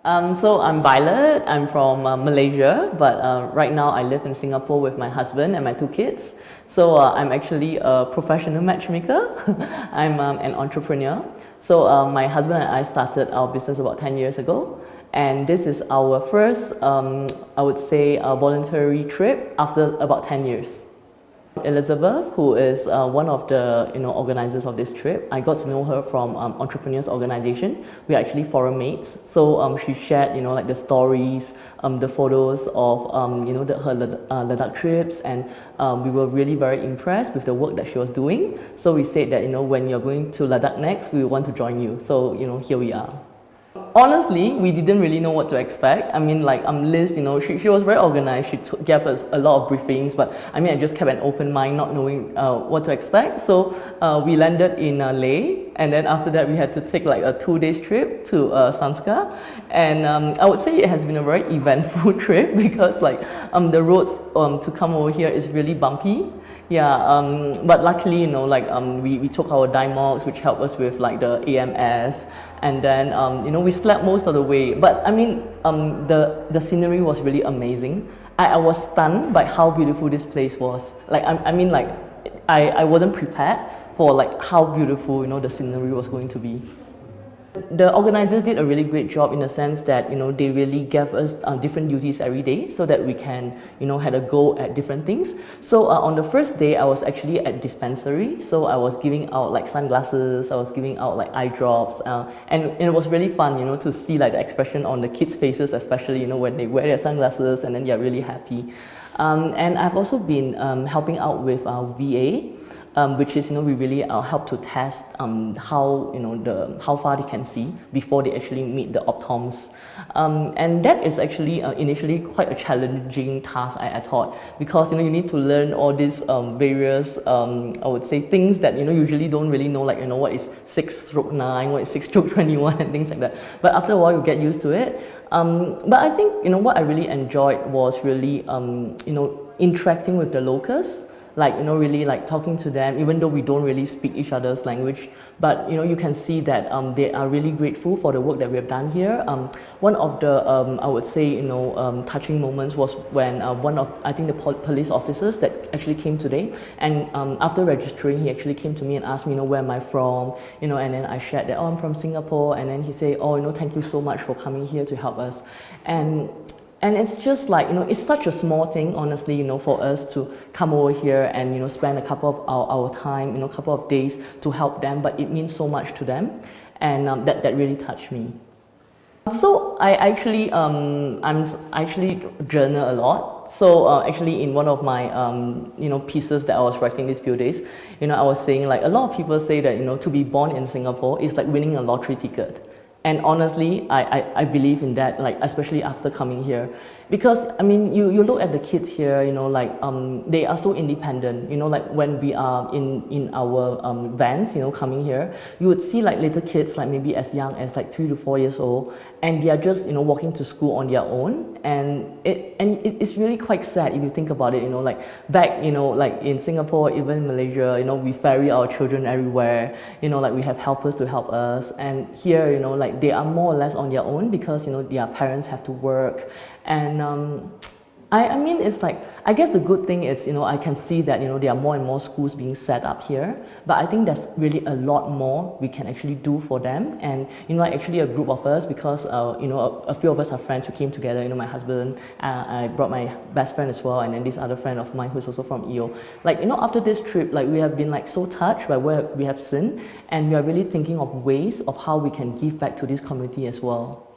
So I'm Violet. I'm from Malaysia, but right now I live in Singapore with my husband and my two kids. So I'm actually a professional matchmaker. I'm an entrepreneur. So my husband and I started our business about 10 years ago. And this is our first, I would say, voluntary trip after about 10 years. Elizabeth, who is one of the organizers of this trip, I got to know her from Entrepreneurs Organization. We are actually forum mates, so she shared like the stories, the photos of her Ladakh trips, and we were really very impressed with the work that she was doing. So we said that when you're going to Ladakh next, we want to join you. So here we are. Honestly, we didn't really know what to expect. I mean, like Liz, she was very organized. She gave us a lot of briefings, but I mean, I just kept an open mind, not knowing what to expect. So we landed in Leh, and then after that, we had to take like a 2 days trip to Sanskar. And I would say it has been a very eventful trip because like the roads to come over here is really bumpy. Yeah, but luckily, we took our Dimox, which helped us with like the AMS, and then we slept most of the way. But I mean, the scenery was really amazing. I was stunned by how beautiful this place was. Like I wasn't prepared for like how beautiful the scenery was going to be. The organizers did a really great job in the sense that they really gave us different duties every day so that we can had a go at different things. So on the first day I was actually at dispensary, so I was giving out like sunglasses, I was giving out like eye drops, and it was really fun to see like the expression on the kids' faces, especially when they wear their sunglasses and then they're really happy. And I've also been helping out with VA. Which is we really help to test how far they can see before they actually meet the optoms, and that is actually initially quite a challenging task, I thought, because you need to learn all these various I would say things that usually don't really know, like what is 6/9, what is 6/21 and things like that. But after a while you get used to it. But I think what I really enjoyed was really interacting with the locals. Like really like talking to them, even though we don't really speak each other's language, but you can see that they are really grateful for the work that we have done here. One of the I would say touching moments was when one of, I think, the police officers that actually came today, and after registering he actually came to me and asked me where am I from, and then I shared that I'm from Singapore, and then he said, thank you so much for coming here to help us. And it's just like, it's such a small thing, honestly, for us to come over here and, spend a couple of our time, a couple of days to help them, but it means so much to them. And that really touched me. So I actually, journal a lot. So actually in one of my, pieces that I was writing these few days, I was saying like a lot of people say that, to be born in Singapore is like winning a lottery ticket. And honestly, I believe in that, like especially after coming here, because I mean you look at the kids here, they are so independent. Like when we are in our vans, coming here, you would see like little kids, like maybe as young as like 3 to 4 years old, and they are just walking to school on their own, and it's really quite sad if you think about it. Like back like in Singapore, even Malaysia, we ferry our children everywhere. Like we have helpers to help us, and here like they are more or less on their own because their parents have to work. And I mean, it's like, I guess the good thing is, I can see that, there are more and more schools being set up here, but I think there's really a lot more we can actually do for them. And, like actually a group of us, because, a few of us are friends who came together, my husband, I brought my best friend as well, and then this other friend of mine who's also from EO. Like, after this trip, like we have been like so touched by what we have seen, and we are really thinking of ways of how we can give back to this community as well.